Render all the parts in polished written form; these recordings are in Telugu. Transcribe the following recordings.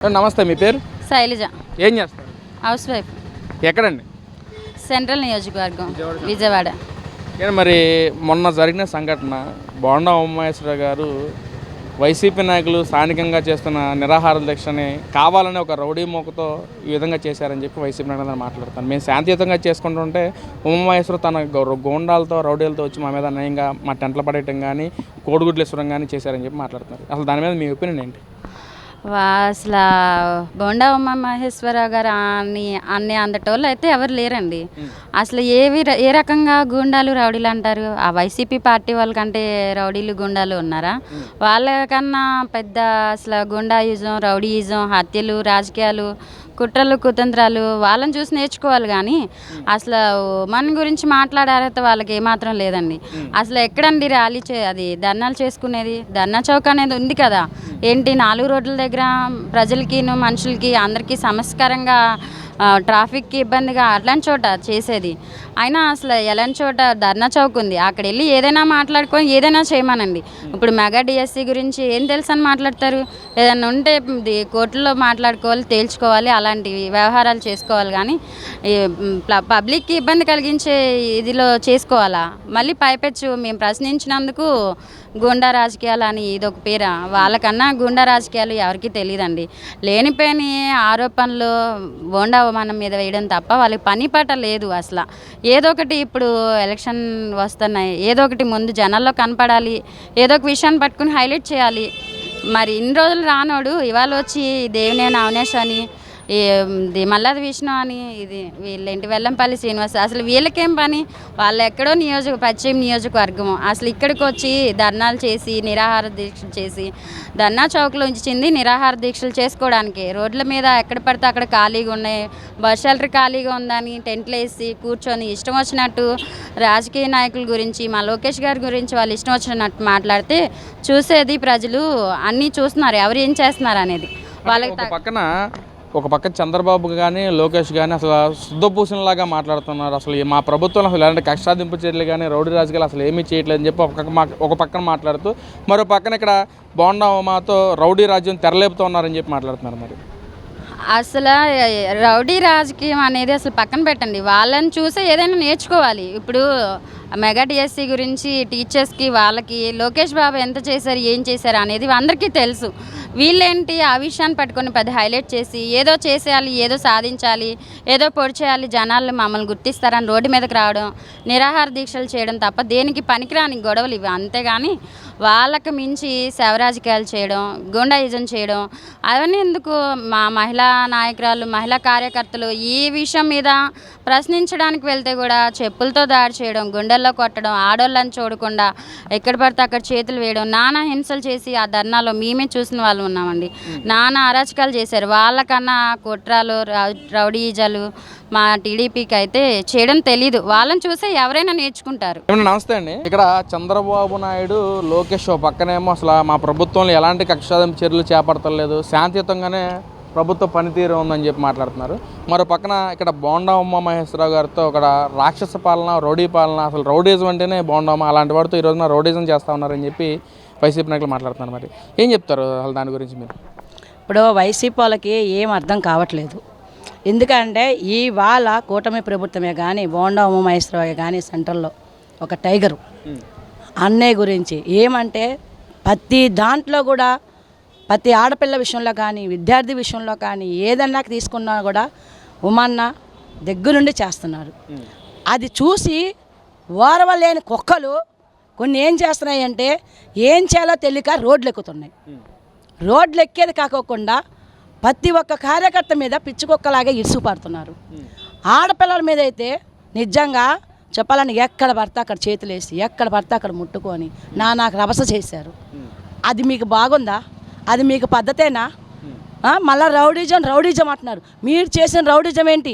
నమస్తే, మీ పేరు? శైలజ. ఏం చేస్తారు? House wife. ఎక్కడండి? సెంట్రల్ నియోజకవర్గం, విజయవాడ. మరి మొన్న జరిగిన సంఘటన, బోండా ఉమామహేశ్వరరావు గారు వైసీపీ నాయకులు స్థానికంగా చేస్తున్న నిరాహార దీక్షని కావాలని ఒక రౌడీ మోకతో ఈ విధంగా చేశారని చెప్పి వైసీపీ నాయకులు మాట్లాడుతాను. మేము శాంతియుతంగా చేసుకుంటుంటే ఉమామహేశ్వరరావు తన గోండాలతో రౌడీలతో వచ్చి మా మీద అన్యాయంగా మా టెంట్లు పడేయటం కానీ కోడిగుడ్లు ఇవ్వడం కానీ చేశారని చెప్పి మాట్లాడుతున్నారు. అసలు దాని మీద మీ ఒపీనియన్ ఏంటి? అసలు బోండా ఉమామహేశ్వరరావు గారు అన్ని అందటోళ్ళు అయితే ఎవరు లేరండి. అసలు ఏ రకంగా గూండాలు రౌడీలు అంటారు? ఆ వైసీపీ పార్టీ వాళ్ళకంటే రౌడీలు గూండాలు ఉన్నారా? వాళ్ళకన్నా పెద్ద అసలు గుండాయిజం, రౌడీయిజం, హత్యలు, రాజకీయాలు, కుట్రలు, కుతంత్రాలు వాళ్ళని చూసి నేర్చుకోవాలి. కానీ అసలు మన గురించి మాట్లాడే అర్హత వాళ్ళకి ఏమాత్రం లేదండి. అసలు ఎక్కడండి ర్యాలీ అది ధర్నాలు చేసుకునేది? ధర్నా చౌక్ అనేది ఉంది కదా, ఏంటి 4 రోడ్ల దగ్గర ప్రజలకి మనుషులకి అందరికీ సమస్కరంగా ట్రాఫిక్కి ఇబ్బందిగా అట్లాంటి చోట చేసేది. అయినా అసలు ఎలాంటి చోట ధర్నా చౌక్ ఉంది, అక్కడ వెళ్ళి ఏదైనా మాట్లాడుకొని ఏదైనా చేయమనండి. ఇప్పుడు మెగా డిఎస్సి గురించి ఏం తెలుసు అని మాట్లాడతారు? ఏదైనా ఉంటే కోర్టులో మాట్లాడుకోవాలి, తేల్చుకోవాలి, అలాంటి వ్యవహారాలు చేసుకోవాలి. కానీ పబ్లిక్కి ఇబ్బంది కలిగించే ఇదిలో చేసుకోవాలా? మళ్ళీ పైపెచ్చు మేము ప్రశ్నించినందుకు గుండా రాజకీయాలు అని ఇదొక పేరా? వాళ్ళకన్నా గుండా రాజకీయాలు ఎవరికి తెలియదండి. లేనిపోయిన ఆరోపణలు బోండా అవమానం మీద వేయడం తప్ప వాళ్ళకి పని పాట లేదు. అసలు ఏదో ఒకటి ఇప్పుడు ఎలక్షన్ వస్తున్నాయి, ఏదో ఒకటి ముందు జనాల్లో కనపడాలి, ఏదో ఒక విషయాన్ని పట్టుకుని హైలైట్ చేయాలి. మరి ఇన్ని రోజులు రానోడు ఇవాళ వచ్చి దేవినేని అవినేష్ అని, మల్లాది విష్ణు అని, వీళ్ళేంటి వెల్లంపల్లి శ్రీనివాస్, అసలు వీళ్ళకేం పని? వాళ్ళు ఎక్కడో పశ్చిమ నియోజకవర్గము, అసలు ఇక్కడికి వచ్చి ధర్నాలు చేసి నిరాహార దీక్షలు చేసి, ధర్నా చౌక్లో ఉంచింది నిరాహార దీక్షలు చేసుకోవడానికి. రోడ్ల మీద ఎక్కడ పడితే అక్కడ ఖాళీగా ఉన్నాయి, బస్ షెల్టర్ ఖాళీగా ఉందని టెంట్లు వేసి కూర్చొని ఇష్టం వచ్చినట్టు రాజకీయ నాయకుల గురించి, మా లోకేష్ గారి గురించి వాళ్ళు ఇష్టం వచ్చినట్టు మాట్లాడితే చూసేది ప్రజలు అన్నీ చూస్తున్నారు, ఎవరు ఏం చేస్తున్నారు అనేది. వాళ్ళకి ఒక పక్క చంద్రబాబు కానీ లోకేష్ కానీ అసలు శుద్ధపూసనలాగా మాట్లాడుతున్నారు. అసలు మా ప్రభుత్వం అసలు ఎలాంటి కక్షాదింపు చర్యలు కానీ రౌడీ రాజకీయాలు అసలు ఏమీ చేయట్లేదని చెప్పి ఒక పక్కన మాట్లాడుతూ, మరో పక్కన ఇక్కడ బోండా ఉమాతో రౌడీ రాజ్యం తెరలేపుతూ ఉన్నారని చెప్పి మాట్లాడుతున్నారు. మరి అసలు రౌడీ రాజకీయం అనేది అసలు పక్కన పెట్టండి, వాళ్ళని చూసే ఏదైనా నేర్చుకోవాలి. ఇప్పుడు మెగా డిఎస్సి గురించి టీచర్స్కి వాళ్ళకి లోకేష్ బాబు ఎంత చేశారు, ఏం చేశారు అనేది అందరికీ తెలుసు. వీళ్ళేంటి ఆ విషయాన్ని పట్టుకొని పెద్ద హైలైట్ చేసి ఏదో చేసేయాలి, ఏదో సాధించాలి, ఏదో పొడి చేయాలి, జనాలు మమ్మల్ని గుర్తిస్తారని రోడ్డు మీదకి రావడం, నిరాహార దీక్షలు చేయడం తప్ప దేనికి పనికిరాని గొడవలు ఇవి. అంతేగాని వాళ్ళకు మించి శవరాజకీయాలు చేయడం, గుండాయిజం చేయడం అవన్నీ ఎందుకు? మా మహిళా నాయకురాలు, మహిళా కార్యకర్తలు ఈ విషయం మీద ప్రశ్నించడానికి వెళ్తే కూడా చెప్పులతో దాడి చేయడం, గుండెల్లో కొట్టడం, ఆడోళ్ళని చూడకుండా ఎక్కడ పడితే అక్కడ చేతులు వేయడం, నానా హింసలు చేసి ఆ ధర్నాలో మేమే చూసిన వాళ్ళు ఉన్నామండి. నానా అరాచకాలు చేశారు. వాళ్ళకన్నా కుట్రాలు, రౌడీజాలు మా టీడీపీకి అయితే చేయడం తెలీదు. వాళ్ళని చూసే ఎవరైనా నేర్చుకుంటారు. నమస్తే అండి. ఇక్కడ చంద్రబాబు నాయుడు, లోకేష్ పక్కనేమో అసలు మా ప్రభుత్వంలో ఎలాంటి కక్షాదింపు చర్యలు చేపడతలేదు, శాంతియుతంగానే ప్రభుత్వ పనితీరు ఉందని చెప్పి మాట్లాడుతున్నారు. మరో పక్కన ఇక్కడ బోండా ఉమామహేశ్వరరావు గారితో ఒక రాక్షస పాలన, రౌడీ పాలన, అసలు రౌడీజం అంటేనే బోండా ఉమా, అలాంటి వాడితో ఈ రోజున రౌడీజం చేస్తూ ఉన్నారని చెప్పి వైసీపీ నాయకులు మాట్లాడుతున్నారు. మరి ఏం చెప్తారు అసలు దాని గురించి మీరు? ఇప్పుడు వైసీపీ వాళ్ళకి ఏం అర్థం కావట్లేదు. ఎందుకంటే ఇవాళ కూటమి ప్రభుత్వమే కానీ బోండా ఉమామహేశ్వరరావు కానీ సెంట్రల్లో ఒక టైగరు అన్నయ్య గురించి ఏమంటే ప్రతి దాంట్లో కూడా ప్రతి ఆడపిల్ల విషయంలో కానీ విద్యార్థి విషయంలో కానీ ఏదన్నా తీసుకున్నా కూడా ఉమన్న దగ్గరుండి చేస్తున్నారు. అది చూసి ఓర్వలేని కుక్కలు కొన్ని ఏం చేస్తున్నాయంటే ఏం చేయాలో తెలియక రోడ్లు ఎక్కుతున్నాయి. రోడ్లు ఎక్కేది కాకోకుండా ప్రతి ఒక్క కార్యకర్త మీద పిచ్చుకొక్కలాగా ఇరుసుపడుతున్నారు. ఆడపిల్లల మీద అయితే నిజంగా చెప్పాలని ఎక్కడ పడితే అక్కడ చేతులేసి ఎక్కడ పడితే అక్కడ ముట్టుకొని నాకు రభస చేశారు. అది మీకు బాగుందా? అది మీకు పద్ధతేనా? మళ్ళీ రౌడీజం అంటున్నారు. మీరు చేసిన రౌడీజం ఏంటి?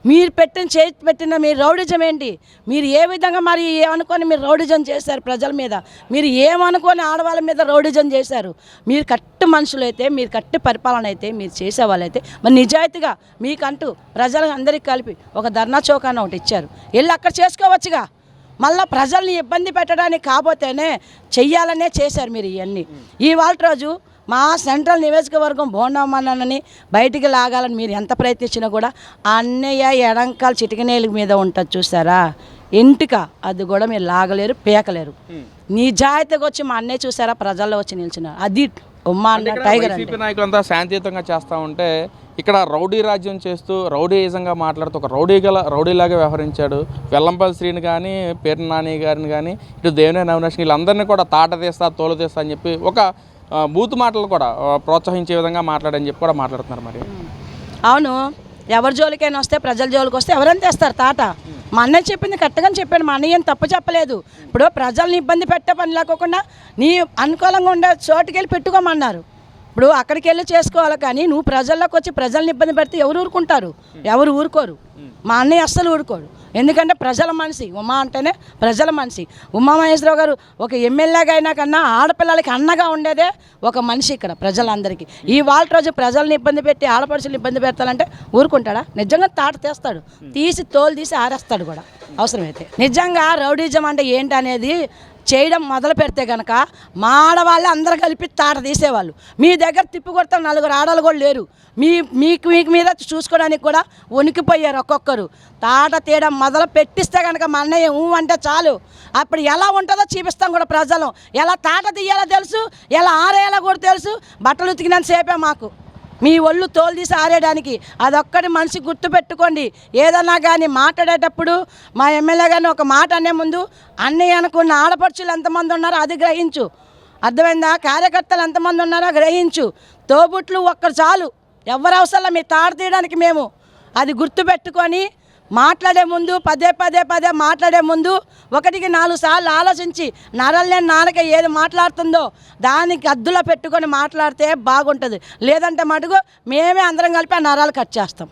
మీరు పెట్టిన మీ రౌడీజం ఏంటి? మీరు ఏ విధంగా మరి ఏమనుకొని మీరు రౌడీజం చేశారు ప్రజల మీద? మీరు ఏమనుకొని ఆడవాళ్ళ మీద రౌడీజం చేశారు? మీరు కట్టు మనుషులైతే, మీరు కట్టు పరిపాలన అయితే, మీరు చేసేవాళ్ళైతే మరి నిజాయితీగా మీకంటూ ప్రజలకు అందరికీ కలిపి ఒక ధర్నా చౌక్ అని ఒకటి ఇచ్చారు, వెళ్ళి అక్కడ చేసుకోవచ్చుగా. మళ్ళీ ప్రజల్ని ఇబ్బంది పెట్టడానికి కాకపోతేనే చెయ్యాలనే చేశారు మీరు ఇవన్నీ. ఇవాళ రోజు మా సెంట్రల్ నియోజకవర్గం బోండామన్నని బయటికి లాగాలని మీరు ఎంత ప్రయత్నించినా కూడా ఆ అన్నయ్య ఎడంకాలు చిటికనేలు మీద ఉంటుంది చూసారా ఎంటుక, అది కూడా మీరు లాగలేరు పీకలేరు. నిజాయితీగా వచ్చి మా అన్నయ్య చూసారా ప్రజల్లో వచ్చి నిల్చున్నారు. అది ఉమ్మా అన్న టైగర్ అంటే. వైసీపీ నాయకులంతా శాంతియుతంగా చేస్తూ ఉంటే ఇక్కడ రౌడీ రాజ్యం చేస్తూ రౌడీయిజంగా మాట్లాడుతూ ఒక రౌడీలాగా వ్యవహరించాడు. వెల్లంపల్లి శ్రీని కానీ, పేరు నాని గారిని కానీ, ఇటు దేవినేని అవినాష్ వీళ్ళందరినీ కూడా తాట తీస్తా తోలు తీస్తా అని చెప్పి ఒక బూతు మాటలు కూడా ప్రోత్సహించే విధంగా మాట్లాడని చెప్పి కూడా మాట్లాడుతున్నారు. మరి అవును, ఎవరి జోలికైనా వస్తే ప్రజల జోలికి వస్తే ఎవరైనా తెస్తారు తాట. మా అన్నయ్య చెప్పింది కరెక్ట్గా చెప్పాడు. మా అన్నయ్య తప్పు చెప్పలేదు. ఇప్పుడు ప్రజల్ని ఇబ్బంది పెట్టే పని లేకోకుండా నీ అనుకూలంగా ఉండే చోటుకి వెళ్ళి పెట్టుకోమన్నారు. ఇప్పుడు అక్కడికి వెళ్ళి చేసుకోవాలి, కానీ నువ్వు ప్రజల్లోకి వచ్చి ప్రజల్ని ఇబ్బంది పెడితే ఎవరు ఊరుకుంటారు? ఎవరు ఊరుకోరు. మా అన్నయ్య అస్సలు ఊరుకోడు. ఎందుకంటే ప్రజల మనిషి, ఉమా అంటేనే ప్రజల మనిషి. ఉమామహేశ్వరరావు గారు ఒక ఎమ్మెల్యేగా అయినా కన్నా ఆడపిల్లలకి అన్నగా ఉండేదే ఒక మనిషి ఇక్కడ ప్రజలందరికీ. ఈ వాళ్ళ రోజు ప్రజల్ని ఇబ్బంది పెట్టి ఆడపడుచులు ఇబ్బంది పెడతానంటే ఊరుకుంటాడా? నిజంగా తాట తీస్తాడు, తీసి తోలు తీసి ఆరేస్తాడు కూడా అవసరమైతే. నిజంగా రౌడీజం అంటే ఏంటనేది చేయడం మొదలు పెడితే కనుక మా ఆడవాళ్ళే అందరూ కలిపి తాట తీసేవాళ్ళు. మీ దగ్గర తిప్పి కొడతాం 4 ఆడవాళ్ళు కూడా లేరు. మీకు మీద చూసుకోవడానికి కూడా వణికిపోయారు ఒక్కొక్కరు. తాట తీయడం మొదలు పెట్టిస్తే కనుక మా అన్నయ్య అంటే చాలు. అప్పుడు ఎలా ఉంటుందో చూపిస్తాం కూడా ప్రజలు. ఎలా తాట తీయాలో తెలుసు, ఎలా ఆరేయాలో కూడా తెలుసు. బట్టలు ఉతికినంత సేపే మాకు. మీ ఒళ్ళు తోలు తీసి ఆరేయడానికి అదొక్కటి మనిషి గుర్తుపెట్టుకోండి. ఏదన్నా కానీ మాట్లాడేటప్పుడు మా ఎమ్మెల్యే గారిని ఒక మాట అనే ముందు అన్నయ్య అనుకున్న ఆడపడుచులు ఎంతమంది ఉన్నారో అది గ్రహించు. అర్థమైందా? కార్యకర్తలు ఎంతమంది ఉన్నారో గ్రహించు. తోబుట్లు ఒక్కరు చాలు, ఎవరు అవసరం మీ తాడు తీయడానికి. మేము అది గుర్తుపెట్టుకొని మాట్లాడే ముందు పదే మాట్లాడే ముందు 1-4 సార్లు ఆలోచించి నరలేని నాన్నక ఏది మాట్లాడుతుందో దానికి అద్దులో పెట్టుకొని మాట్లాడితే బాగుంటుంది. లేదంటే మటుకు మేమే అందరం కలిపి ఆ నరాలు కట్ చేస్తాం.